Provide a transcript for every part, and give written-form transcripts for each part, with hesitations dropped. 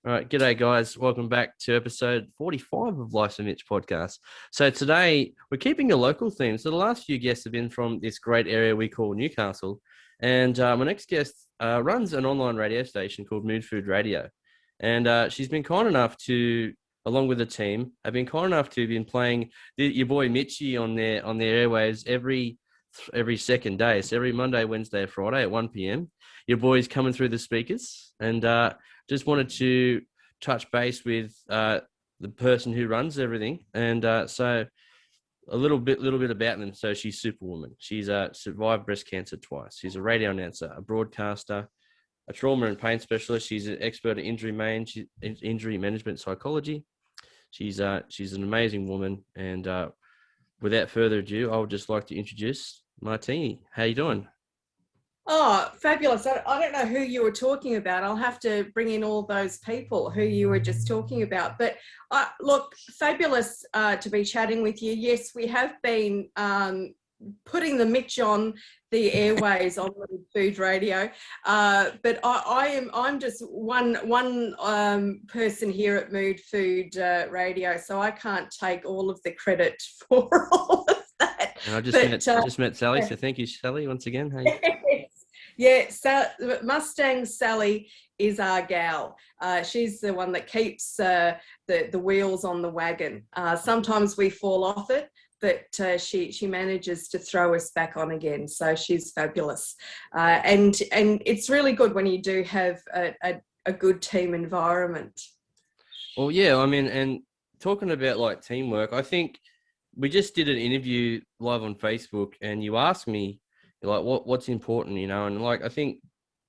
All right, g'day guys. Welcome back to episode 45 of Life's A Mitch Podcast. So today we're keeping a local theme. So the last few guests have been from this great area we call Newcastle. And my next guest runs an online radio station called Mood Food Radio. And she's been kind enough to, along with the team, have been kind enough to been playing your boy Mitchy on their airwaves every second day. So every Monday, Wednesday, Friday at 1 p.m. Your boy's coming through the speakers, and just wanted to touch base with the person who runs everything, and so a little bit about them. So she's Superwoman. She's survived breast cancer twice. She's a radio announcer, a broadcaster, a trauma and pain specialist. She's an expert at injury management psychology. She's an amazing woman, and without further ado, I would just like to introduce Martini. How you doing? Oh, fabulous. I don't know who you were talking about. I'll have to bring in all those people who you were just talking about. But look, fabulous to be chatting with you. Yes, we have been putting the Mitch on the airways on Food Radio. But I'm just one person here at Mood Food Radio, so I can't take all of the credit for all of that. And I just met Sally, so thank you, Sally, once again. Hey. Yeah, Mustang Sally is our gal. She's the one that keeps the wheels on the wagon. Sometimes we fall off it, but she manages to throw us back on again. So she's fabulous. And it's really good when you do have a good team environment. Well, yeah, I mean, and talking about like teamwork, I think we just did an interview live on Facebook, and you asked me like what's important, and like I think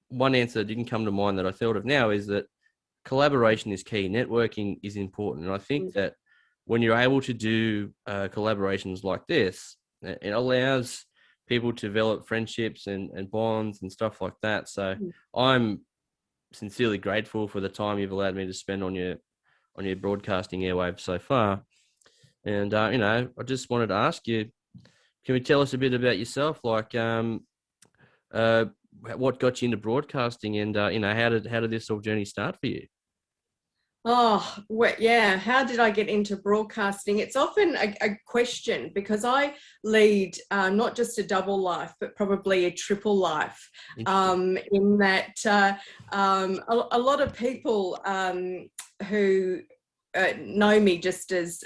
one answer that didn't come to mind that I thought of now is that collaboration is key. Networking is important, and I think that when you're able to do collaborations like this, it allows people to develop friendships and bonds and stuff like that. So I'm sincerely grateful for the time you've allowed me to spend on your broadcasting airwaves so far. And, I just wanted to ask you, can you tell us a bit about yourself? Like, what got you into broadcasting, and, how did this whole journey start for you? Oh, well, yeah. How did I get into broadcasting? It's often a question, because I lead not just a double life, but probably a triple life, in that a lot of people who know me just as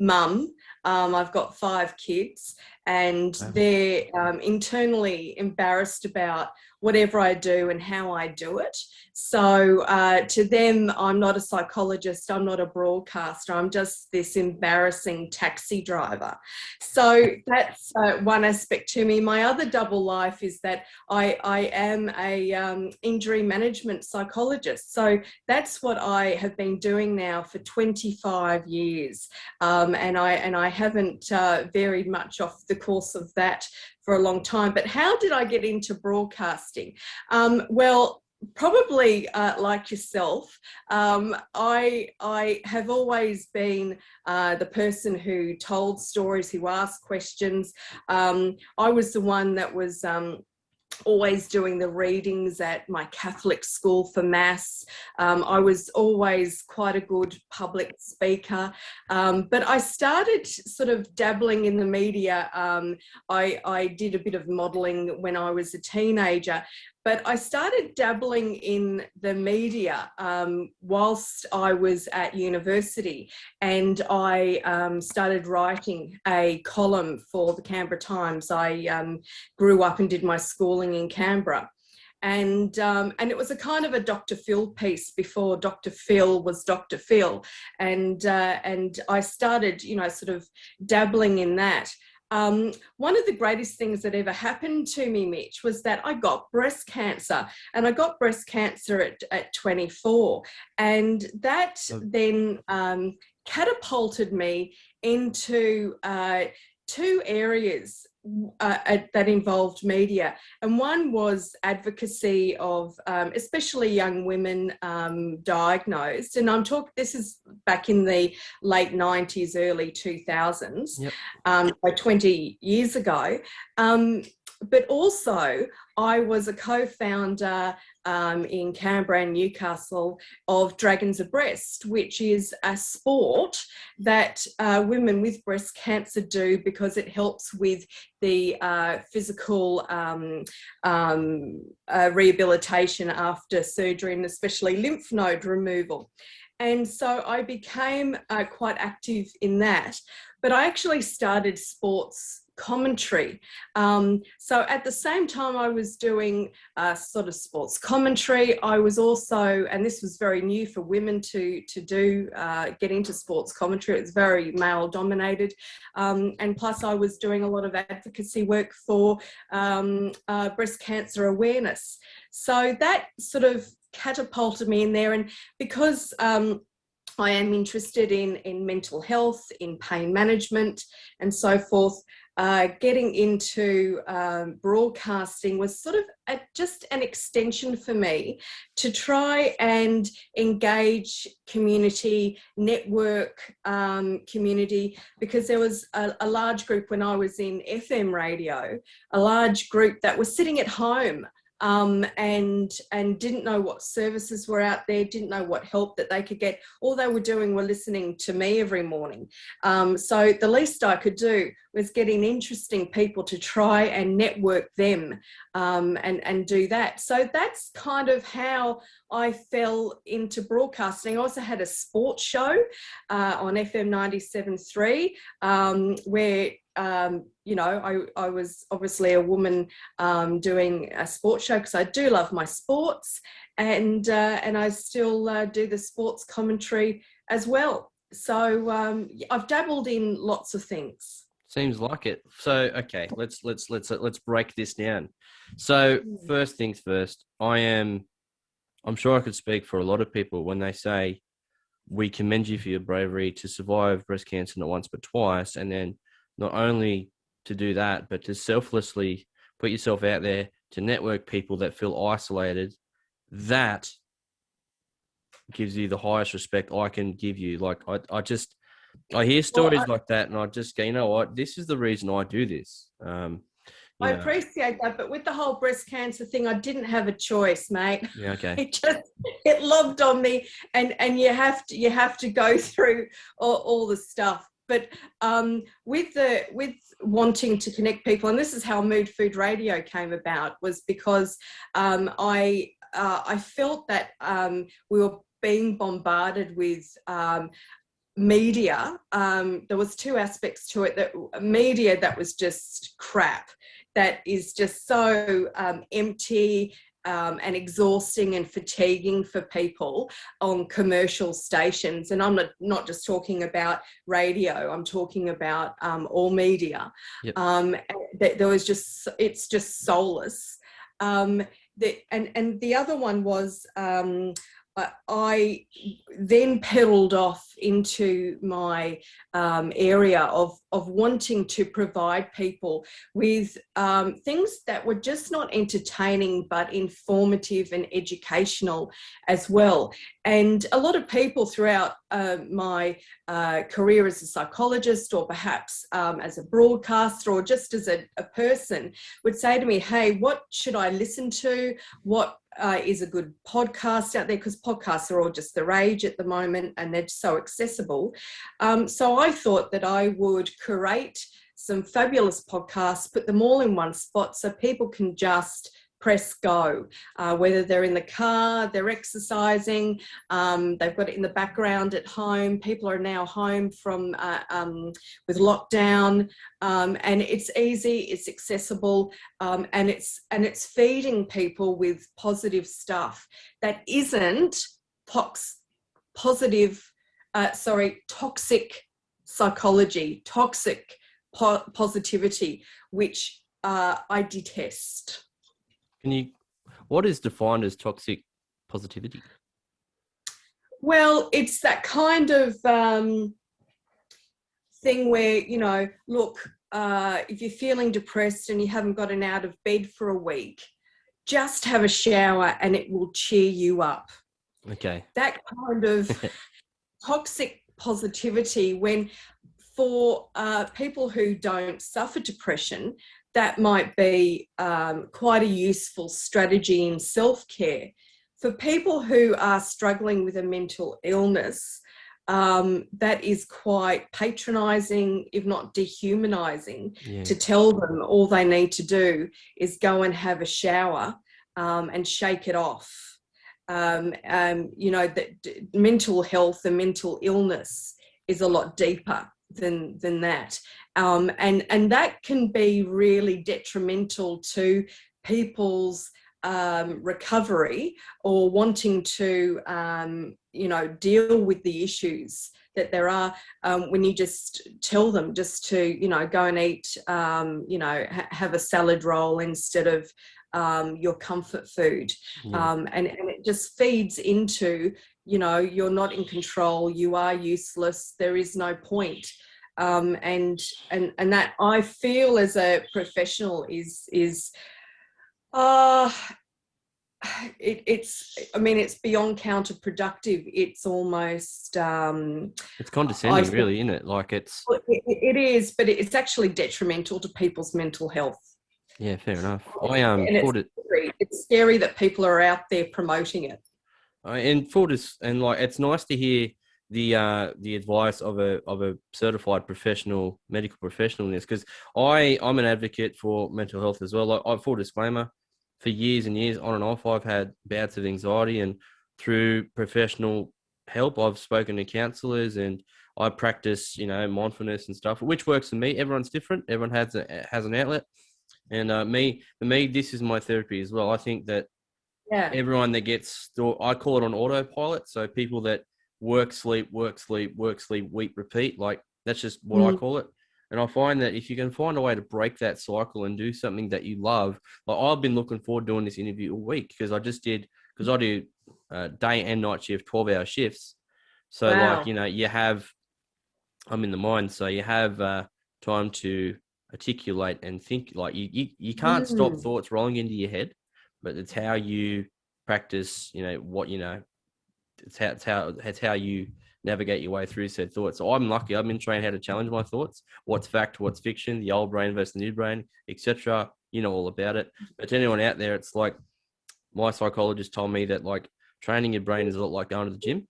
mum. I've got 5 kids, and they're internally embarrassed about whatever I do and how I do it. So to them, I'm not a psychologist, I'm not a broadcaster, I'm just this embarrassing taxi driver. So that's one aspect to me. My other double life is that I am a injury management psychologist. So that's what I have been doing now for 25 years. And I haven't varied much off the course of that for a long time. But how did I get into broadcasting? Well, probably like yourself, I have always been the person who told stories, who asked questions. I was the one that was always doing the readings at my Catholic school for Mass. I was always quite a good public speaker, but I started sort of dabbling in the media. I did a bit of modelling when I was a teenager, but I started dabbling in the media whilst I was at university, and I started writing a column for the Canberra Times. I grew up and did my schooling in Canberra. And it was a kind of a Dr. Phil piece before Dr. Phil was Dr. Phil. And I started, sort of dabbling in that. One of the greatest things that ever happened to me, Mitch, was that I got breast cancer, and I got breast cancer at 24. And that then catapulted me into 2 areas that involved media, and one was advocacy of especially young women diagnosed, and this is back in the late 90s, early 2000s, so 20 years ago. but also I was a co-founder in Canberra and Newcastle of Dragons Abreast, which is a sport that women with breast cancer do because it helps with the physical rehabilitation after surgery, and especially lymph node removal. And so I became quite active in that. But I actually started sports commentary. So at the same time I was doing sort of sports commentary, I was also, and this was very new for women to do, get into sports commentary. It's very male dominated. And plus I was doing a lot of advocacy work for breast cancer awareness. So that sort of catapulted me in there. And because I am interested in mental health, in pain management and so forth, getting into broadcasting was sort of just an extension for me to try and engage community, network community, because there was a large group when I was in FM radio, a large group that was sitting at home and didn't know what services were out there, didn't know what help that they could get. All they were doing were listening to me every morning. So the least I could do was getting interesting people to try and network them and do that. So that's kind of how I fell into broadcasting. I also had a sports show on FM 97.3 where you know, I was obviously a woman doing a sports show because I do love my sports, and I still do the sports commentary as well. So I've dabbled in lots of things. Seems like it. So okay, let's break this down. So first things first, I'm sure I could speak for a lot of people when they say we commend you for your bravery to survive breast cancer not once but twice, and then not only to do that, but to selflessly put yourself out there to network people that feel isolated. That gives you the highest respect I can give you. Like I hear stories like that, and I just go, you know what? This is the reason I do this. I appreciate that, but with the whole breast cancer thing, I didn't have a choice, mate. Yeah, okay. It lobbed on me, and you have to go through all the stuff. But with wanting to connect people, and this is how Mood Food Radio came about, was because I felt that we were being bombarded with media. There was two aspects to it: that media that was just crap, that is just so empty. And exhausting and fatiguing for people on commercial stations. And I'm not just talking about radio, I'm talking about all media. Yep. There was it's just soulless. And the other one was I then pedaled off into my area of wanting to provide people with things that were just not entertaining but informative and educational as well. And a lot of people throughout my career as a psychologist, or perhaps as a broadcaster, or just as a person, would say to me, hey, what should I listen to? What is a good podcast out there? Because podcasts are all just the rage at the moment, and they're so accessible. So I thought that I would curate some fabulous podcasts, put them all in one spot so people can just press go, whether they're in the car, they're exercising, they've got it in the background at home. People are now home from with lockdown, and it's easy, it's accessible, and it's feeding people with positive stuff that isn't toxic psychology, toxic positivity, which I detest. What is defined as toxic positivity? Well, it's that kind of thing where, you know, look, if you're feeling depressed and you haven't gotten out of bed for a week, just have a shower and it will cheer you up. Okay. That kind of toxic positivity, when for people who don't suffer depression, that might be quite a useful strategy in self-care. For people who are struggling with a mental illness, that is quite patronising, if not dehumanising, to tell them all they need to do is go and have a shower and shake it off. That mental health and mental illness is a lot deeper than that. And that can be really detrimental to people's recovery or wanting to, deal with the issues that there are, when you just tell them just to, go and eat, have a salad roll instead of your comfort food. And it just feeds into, you're not in control, you are useless, there is no point. And that I feel as a professional is it's beyond counterproductive. It's almost it's condescending, really, isn't it? Like it is, but it's actually detrimental to people's mental health. Yeah, fair enough. It's scary that people are out there promoting it. It's nice to hear the advice of a certified medical professional in this, because I'm an advocate for mental health as well. Like, full disclaimer, for years and years, on and off, I've had bouts of anxiety, and through professional help, I've spoken to counsellors, and I practice, mindfulness and stuff, which works for me. Everyone's different. Everyone has an outlet, and for me, this is my therapy as well. I think that everyone that I call it on autopilot. So people that work, sleep, week, repeat, like that's just what I call it. And I find that if you can find a way to break that cycle and do something that you love, like I've been looking forward to doing this interview all week because I do day and night shift, 12-hour shifts. So I'm in the mind, so you have time to articulate and think. Like you can't stop thoughts rolling into your head, but it's how you practice, it's how you navigate your way through said thoughts. So I'm lucky. I've been trained how to challenge my thoughts. What's fact, what's fiction, the old brain versus the new brain, etc. You know all about it. But to anyone out there, it's like my psychologist told me that like training your brain is a lot like going to the gym.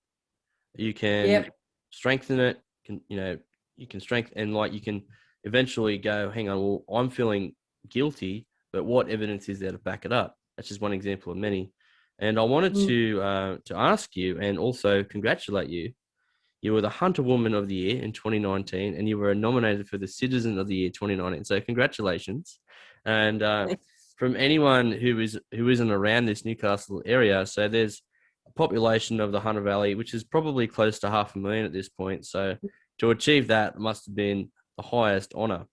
You can strengthen it. You can strengthen, and like you can eventually go, hang on, well, I'm feeling guilty, but what evidence is there to back it up? That's just one example of many. And I wanted to ask you and also congratulate you. You were the Hunter Woman of the Year in 2019, and you were nominated for the Citizen of the Year 2019. So congratulations. And from anyone who isn't around this Newcastle area, so there's a population of the Hunter Valley, which is probably close to 500,000 at this point. So to achieve that must have been the highest honour.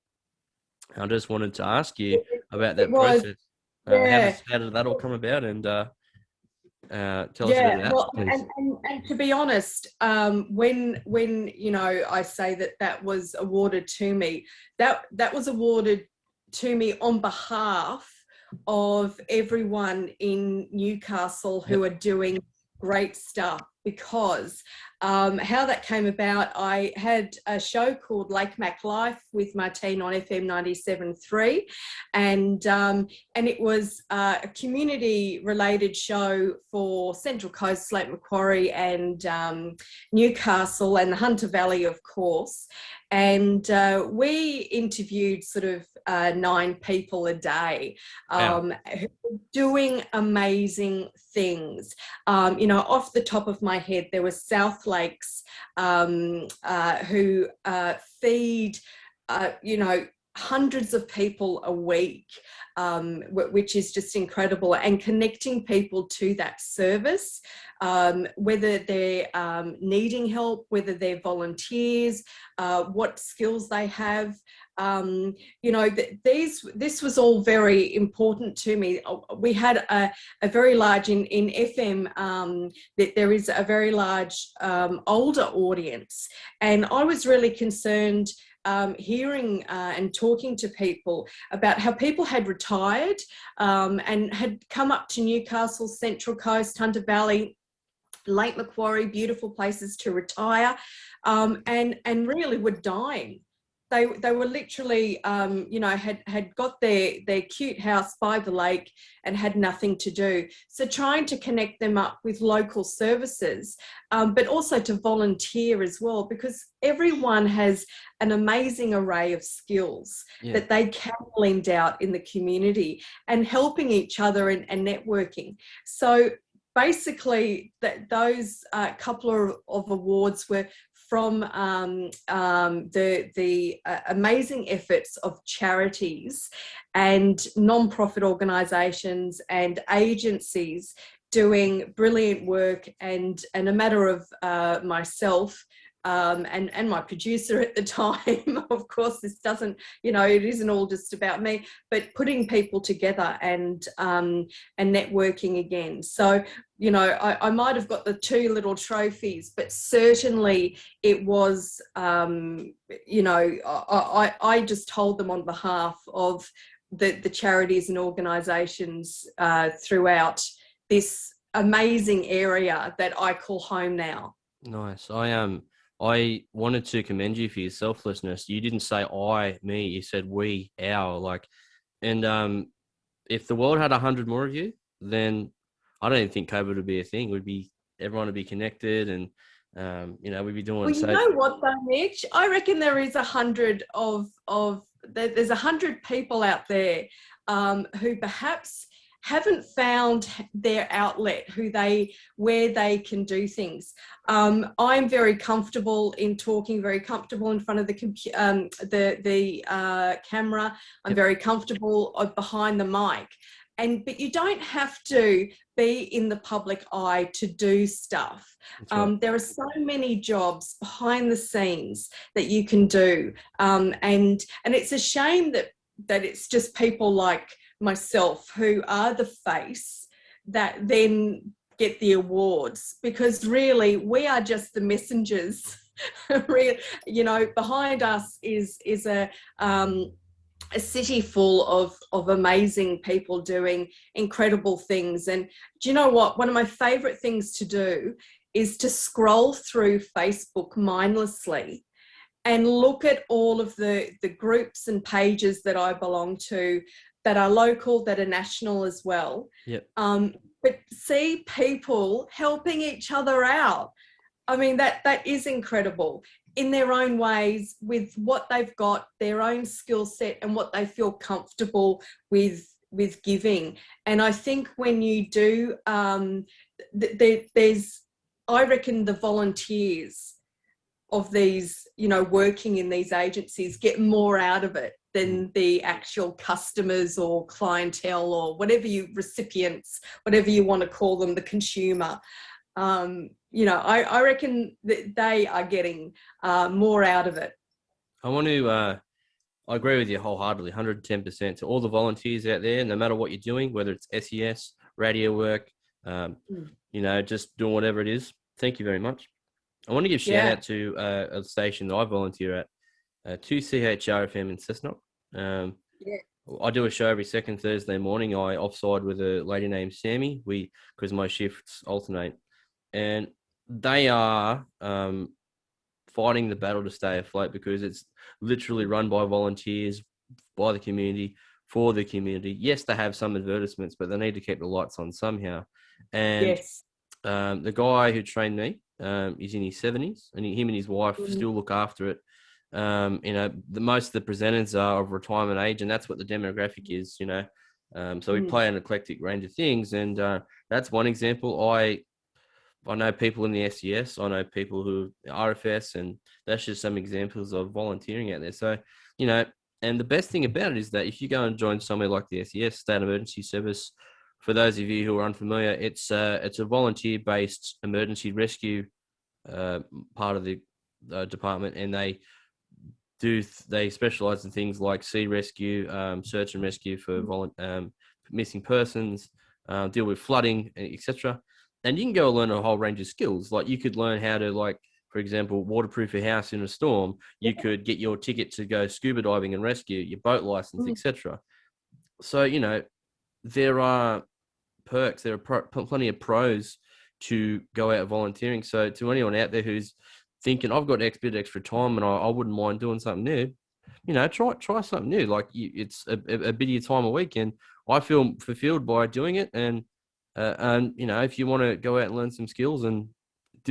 I just wanted to ask you about that process. How did that all come about? And tell us about that, please. And to be honest, when I say that was awarded to me, that was awarded to me on behalf of everyone in Newcastle who are doing great stuff. Because how that came about, I had a show called Lake Mac Life with Martine on FM 97.3, and it was a community-related show for Central Coast, Lake Macquarie, and Newcastle, and the Hunter Valley, of course. And we interviewed sort of 9 people a day who were doing amazing things. Off the top of my head, there was South Lakes who feed, hundreds of people a week, which is just incredible, and connecting people to that service, whether they're needing help, whether they're volunteers, what skills they have. This was all very important to me. We had a very large, in FM, that there is a very large older audience, and I was really concerned hearing and talking to people about how people had retired and had come up to Newcastle, Central Coast, Hunter Valley, Lake Macquarie, beautiful places to retire, and really were dying they were literally, had got their cute house by the lake and had nothing to do. So trying to connect them up with local services, but also to volunteer as well, because everyone has an amazing array of skills that they can lend out in the community, and helping each other and networking. So basically, those couple of awards were from the amazing efforts of charities and non-profit organisations and agencies doing brilliant work, and a matter of myself and my producer at the time. Of course, this doesn't, it isn't all just about me, but putting people together and networking again. So, I might have got the 2 little trophies, but certainly it was, I just hold them on behalf of the charities and organisations throughout this amazing area that I call home now. Nice. I wanted to commend you for your selflessness. You didn't say I, me. You said we, our. And if the world had 100 more of you, then I don't even think COVID would be a thing. Everyone would be connected, and we'd be doing. Well, you know what though, Mitch? I reckon there is 100 there's 100 people out there who perhaps haven't found their outlet, where they can do things. I'm very comfortable in talking, very comfortable in front of the camera. I'm very comfortable behind the mic. But you don't have to be in the public eye to do stuff. Right. There are so many jobs behind the scenes that you can do. And it's a shame that it's just people like myself who are the face that then get the awards, because really we are just the messengers. Behind us is a city full of amazing people doing incredible things. And do you know what? One of my favorite things to do is to scroll through Facebook mindlessly and look at all of the groups and pages that I belong to, that are local, that are national as well. Yep. But see people helping each other out. I mean, that is incredible in their own ways, with what they've got, their own skill set, and what they feel comfortable with giving. And I think when you do, there's, I reckon, the volunteers of these, working in these agencies get more out of it than the actual customers or clientele or recipients, whatever you want to call them, the consumer. I reckon that they are getting more out of it. I agree with you wholeheartedly, 110%. To all the volunteers out there, no matter what you're doing, whether it's SES, radio work, just doing whatever it is, thank you very much. I want to give shout out to a station that I volunteer at, 2CHR FM in Cessnock. I do a show every second Thursday morning. I offside with a lady named Sammy, because my shifts alternate. And they are fighting the battle to stay afloat, because it's literally run by volunteers, by the community, for the community. Yes, they have some advertisements, but they need to keep the lights on somehow. And the guy who trained me is in his 70s, and him and his wife still look after it. Most of the presenters are of retirement age, and that's what the demographic is, so we play an eclectic range of things. And that's one example. I know people in the SES, I know people who are RFS, and that's just some examples of volunteering out there. So, and the best thing about it is that if you go and join somewhere like the SES, State Emergency Service, for those of you who are unfamiliar, it's a volunteer-based emergency rescue part of the department, and they specialize in things like sea rescue, search and rescue for missing persons, deal with flooding, etc. And you can go and learn a whole range of skills. Like, you could learn how to, for example, waterproof your house in a storm. You could get your ticket to go scuba diving and rescue, your boat license, etc. So, there are perks. There are plenty of pros to go out volunteering. So to anyone out there who's thinking, I've got a bit extra time and I wouldn't mind doing something new, try something new. Like it's a bit of your time a week, and I feel fulfilled by doing it. And if you want to go out and learn some skills, and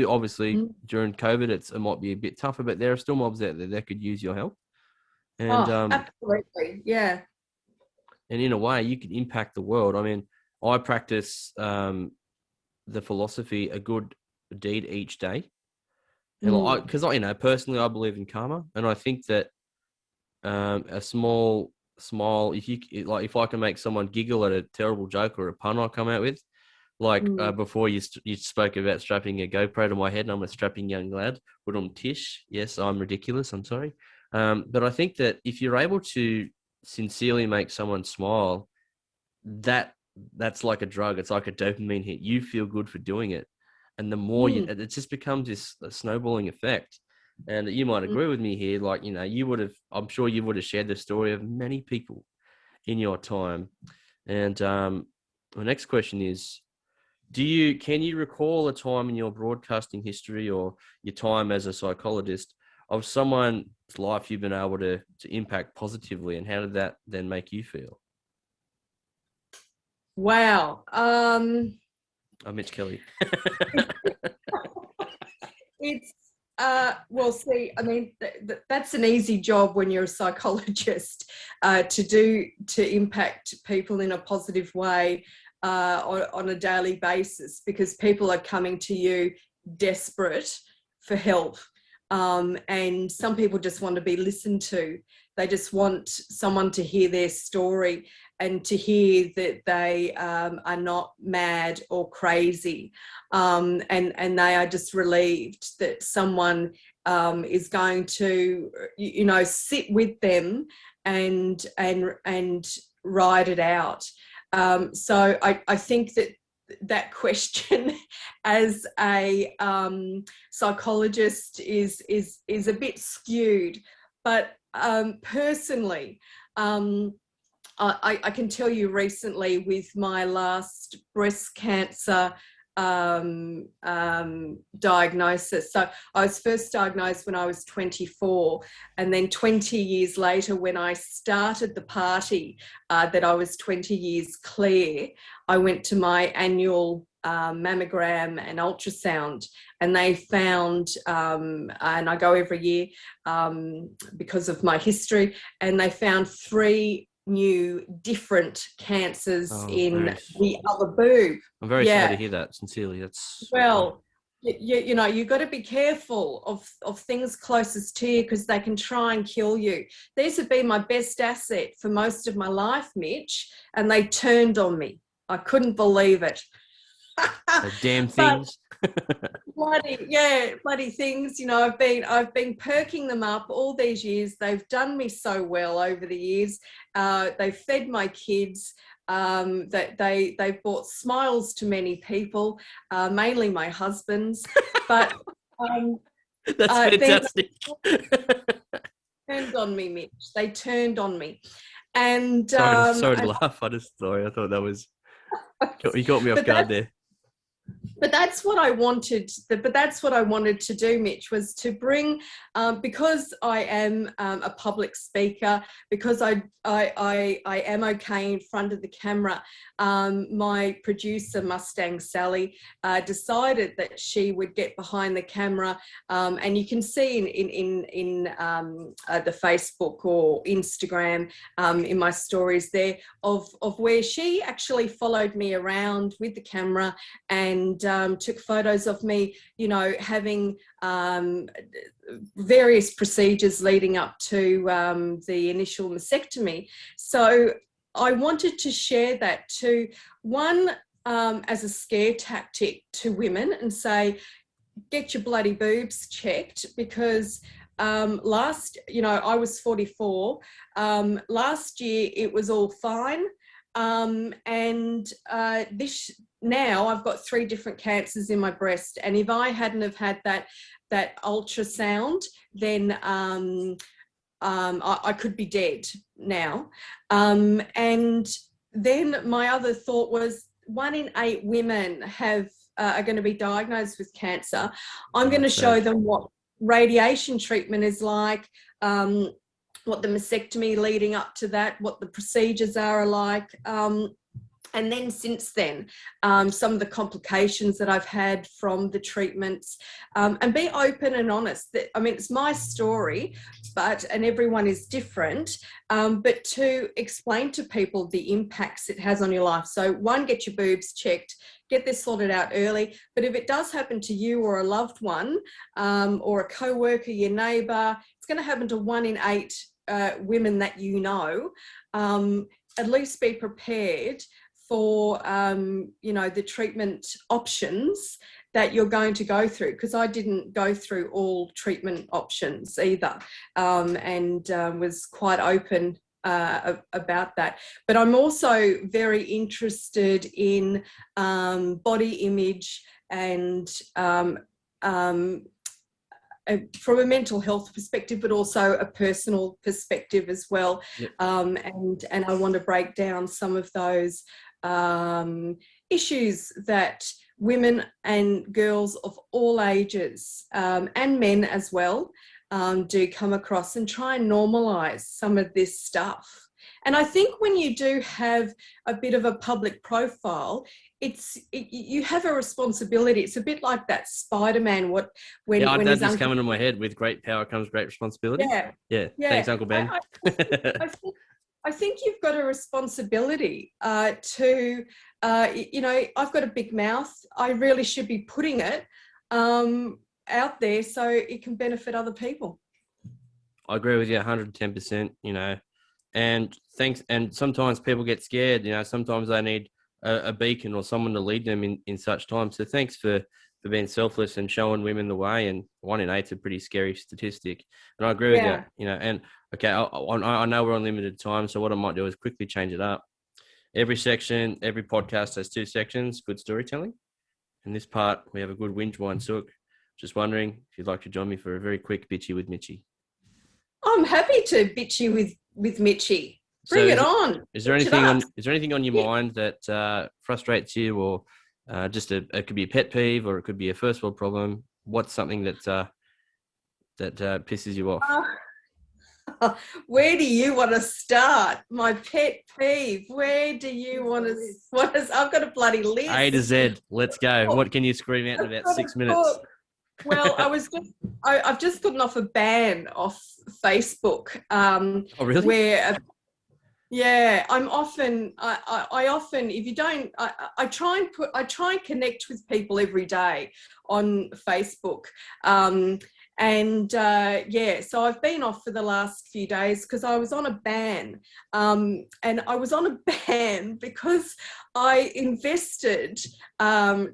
obviously during COVID, it might be a bit tougher, but there are still mobs out there that could use your help. And absolutely, yeah. And in a way, you can impact the world. I mean, I practice the philosophy, a good deed each day. And because personally, I believe in karma, and I think that a small smile, if I can make someone giggle at a terrible joke or a pun I come out with, before you spoke about strapping a GoPro to my head, and I'm a strapping young lad, but I'm Tish. Yes, I'm ridiculous. I'm sorry, but I think that if you're able to sincerely make someone smile, that's like a drug. It's like a dopamine hit. You feel good for doing it. And the more it just becomes this snowballing effect. And you might agree with me here. I'm sure you would have shared the story of many people in your time. And the next question is, can you recall a time in your broadcasting history or your time as a psychologist of someone's life you've been able to impact positively, and how did that then make you feel? Wow. I'm Mitch Kelly. It's that's an easy job when you're a psychologist to impact people in a positive way on a daily basis, because people are coming to you desperate for help. And some people just want to be listened to. They just want someone to hear their story and to hear that they are not mad or crazy. And they are just relieved that someone is going to, sit with them and ride it out. So I think that question as a psychologist is a bit skewed, but personally, I can tell you recently with my last breast cancer diagnosis. So I was first diagnosed when I was 24, and then 20 years later, when I started the party that I was 20 years clear, I went to my annual mammogram and ultrasound, and they found, and I go every year because of my history, and they found 3 new different cancers in the other boob. I'm very sorry to hear that, sincerely. You've got to be careful of things closest to you, because they can try and kill you. These have been my best asset for most of my life, Mitch, and they turned on me. I couldn't believe it. The damn things. bloody things. I've been perking them up all these years. They've done me so well over the years. They've fed my kids. That they've brought smiles to many people, mainly my husband's. But that's fantastic. Turned on me, Mitch. They turned on me, and sorry to laugh. I thought that was. You caught me off guard there. But that's what I wanted. But that's what I wanted to do, Mitch, was to bring, because I am a public speaker, because I am okay in front of the camera. My producer, Mustang Sally, decided that she would get behind the camera, and you can see in the Facebook or Instagram in my stories there of where she actually followed me around with the camera and took photos of me, having various procedures leading up to the initial mastectomy. So I wanted to share that to one, as a scare tactic to women, and say, get your bloody boobs checked, because last, I was 44. Last year it was all fine. Now I've got 3 different cancers in my breast, and if I hadn't have had that ultrasound, then I could be dead now. And then my other thought was, 1 in 8 women are going to be diagnosed with cancer. I'm going to show them what radiation treatment is like. what the mastectomy leading up to that, what the procedures are like. And then since then, some of the complications that I've had from the treatments, and be open and honest. I mean, it's my story, and everyone is different, but to explain to people the impacts it has on your life. So one, get your boobs checked, get this sorted out early. But if it does happen to you or a loved one, or a co-worker, your neighbour, it's going to happen to 1 in 8 women that you know. At least be prepared for, the treatment options that you're going to go through, because I didn't go through all treatment options either, and was quite open about that. But I'm also very interested in body image and from a mental health perspective, but also a personal perspective as well. Yep. And I want to break down some of those issues that women and girls of all ages, and men as well, do come across, and try and normalise some of this stuff. And I think when you do have a bit of a public profile, you have a responsibility. It's a bit like that Spider-Man. When that's just coming to my head. With great power comes great responsibility. Yeah. Thanks, Uncle Ben. I think you've got a responsibility to, I've got a big mouth. I really should be putting it out there so it can benefit other people. I agree with you 110%, and thanks. And sometimes people get scared, sometimes they need a beacon or someone to lead them in such times. So thanks for being selfless and showing women the way. And 1 in 8 is a pretty scary statistic. And I agree with you, and okay, I know we're on limited time. So what I might do is quickly change it up. Every podcast has 2 sections, good storytelling. In this part, we have a good whinge, whine, sook. Just wondering if you'd like to join me for a very quick bitchy with Mitchie. I'm happy to bitchy with Mitchie. Bring it on. Is there anything on your mind that frustrates you, or it could be a pet peeve, or it could be a first world problem? What's something that pisses you off? Where do you want to start? My pet peeve. Where do you want to? I've got a bloody list. A to Z. Let's go. What can you scream out in about 6 minutes? Well, I've just gotten off a ban off Facebook. Oh, really? Where, I'm often, I often, if you don't, I try and connect with people every day on Facebook. So I've been off for the last few days because I was on a ban. And I was on a ban because I invested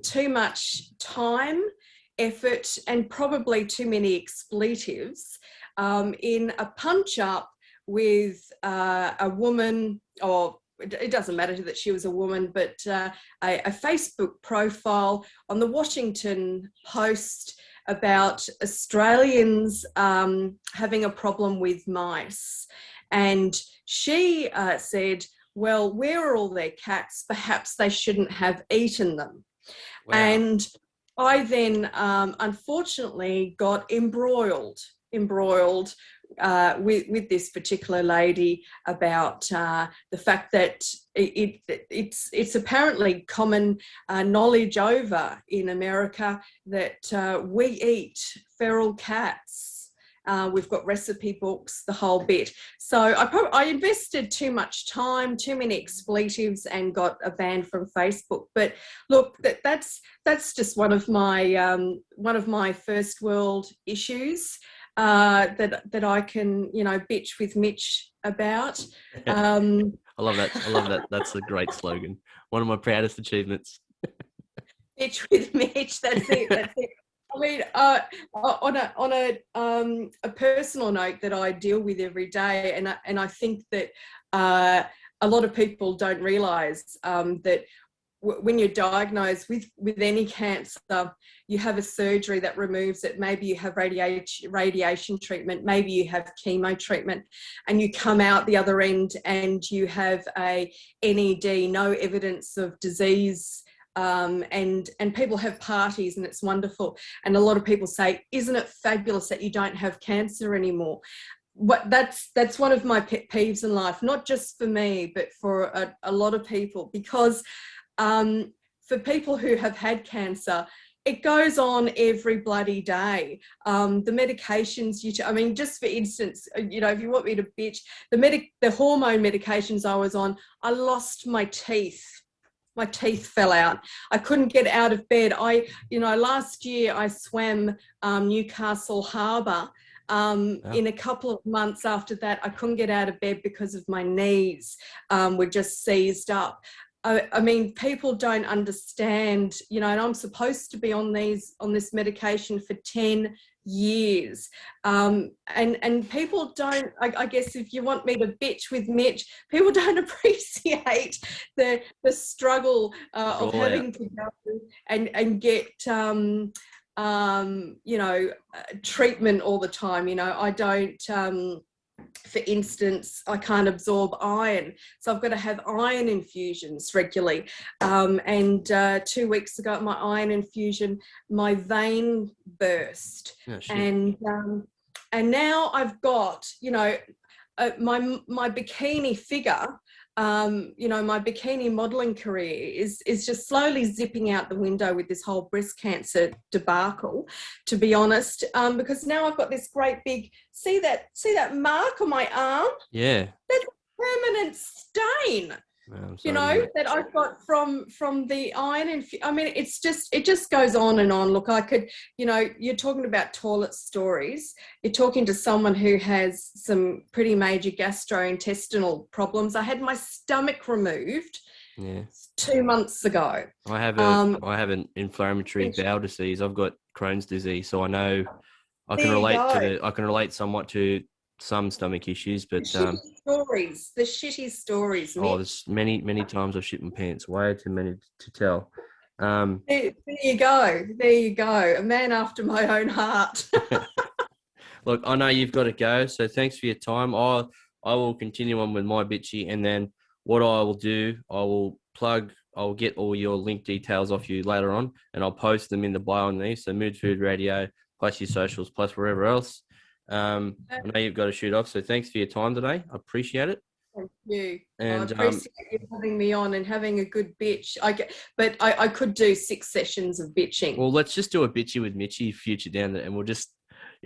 too much time, effort, and probably too many expletives in a punch-up with a woman, or it doesn't matter that she was a woman, but a Facebook profile on the Washington Post about Australians having a problem with mice. And she said, well, where are all their cats? Perhaps they shouldn't have eaten them. Wow. And I then, unfortunately, got embroiled with this particular lady about the fact that it's apparently common knowledge over in America that we eat feral cats. We've got recipe books, the whole bit. So I invested too much time, too many expletives, and got a ban from Facebook. But look, that's just one of my first world issues that I can bitch with Mitch about. I love that. That's a great slogan. One of my proudest achievements. Bitch with Mitch. That's it. I mean, on a personal note that I deal with every day, and I think that a lot of people don't realise that when you're diagnosed with any cancer, you have a surgery that removes it. Maybe you have radiation treatment, maybe you have chemo treatment, and you come out the other end and you have a NED, no evidence of disease. And people have parties and it's wonderful. And a lot of people say, isn't it fabulous that you don't have cancer anymore? that's one of my pet peeves in life, not just for me, but for a lot of people, because for people who have had cancer, it goes on every bloody day. The medications just for instance, if you want me to bitch, the hormone medications I was on, I lost my teeth. My teeth fell out. I couldn't get out of bed. Last year I swam Newcastle Harbour. In a couple of months after that, I couldn't get out of bed because of my knees were just seized up. I mean, people don't understand, and I'm supposed to be on this medication for 10 years. And people don't, I guess if you want me to bitch with Mitch, people don't appreciate the struggle of having to go and get, treatment all the time. I don't, for instance, I can't absorb iron, so I've got to have iron infusions regularly. And 2 weeks ago at my iron infusion, my vein burst. Oh, and now I've got, my bikini figure. My bikini modeling career is just slowly zipping out the window with this whole breast cancer debacle, to be honest, because now I've got this great big, see that mark on my arm? Yeah. That's a permanent stain. That I've got from the iron. I mean, it just goes on and on. Look, I could, you're talking about toilet stories. You're talking to someone who has some pretty major gastrointestinal problems. I had my stomach removed 2 months ago. I have an inflammatory bowel disease. I've got Crohn's disease, so I know I can relate somewhat to some stomach issues, but the shitty stories. Mitch. There's many times I've shit my pants, way too many to tell. There you go, a man after my own heart. Look, I know you've got to go, so thanks for your time. I will continue on with my bitchy, and then what I will do, I'll get all your link details off you later on, and I'll post them in the bio on these, so Mood Food Radio, plus your socials, plus wherever else. I know you've got to shoot off, so thanks for your time today. I appreciate it. Thank you. And I appreciate you having me on and having a good bitch. I could do 6 sessions of bitching. Well, let's just do a bitchy with Mitchy future down there, and you'll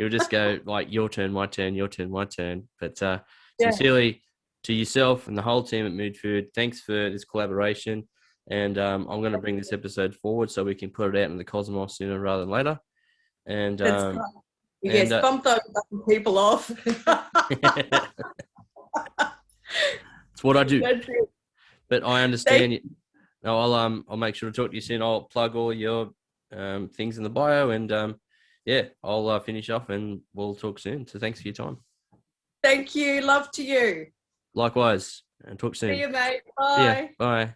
just go like your turn, my turn, your turn, my turn. But sincerely to yourself and the whole team at Mood Food, thanks for this collaboration. And I'm going to bring this episode forward so we can put it out in the cosmos sooner rather than later. And that's right. Yes, bump those people off. It's what I do. But I understand you. I'll make sure to talk to you soon. I'll plug all your things in the bio, and I'll finish off and we'll talk soon. So thanks for your time. Thank you. Love to you. Likewise, and talk soon. See you, mate. Bye. Bye.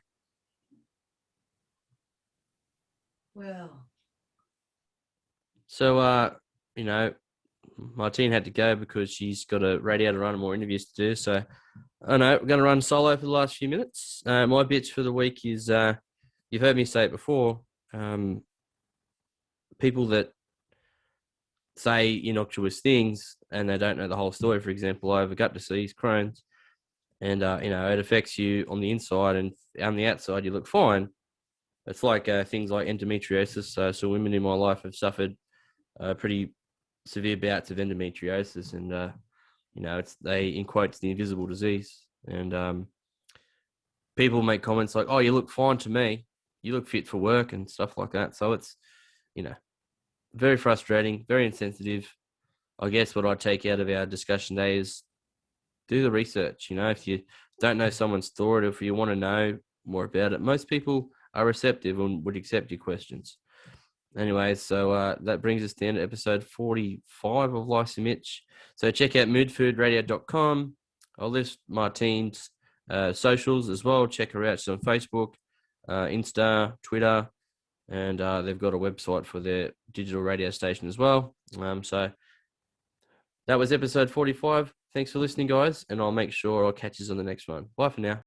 Well. So Martine had to go because she's got a radiator run and more interviews to do. So I know we're going to run solo for the last few minutes. My bitch for the week is, you've heard me say it before, people that say innocuous things and they don't know the whole story. For example, I have a gut disease, Crohn's, and it affects you on the inside, and on the outside you look fine. It's like things like endometriosis. So women in my life have suffered pretty severe bouts of endometriosis, and in quotes, the invisible disease. And people make comments like, "Oh, you look fine to me. You look fit for work," and stuff like that. So it's very frustrating, very insensitive. I guess what I take out of our discussion today is do the research. If you don't know someone's story, or if you want to know more about it, most people are receptive and would accept your questions. Anyways, so that brings us to the end of episode 45 of Life's a Mitch. So check out moodfoodradio.com. I'll list Martine's socials as well. Check her out. She's on Facebook, Insta, Twitter, and they've got a website for their digital radio station as well. So that was episode 45. Thanks for listening, guys, and I'll make sure I'll catch you on the next one. Bye for now.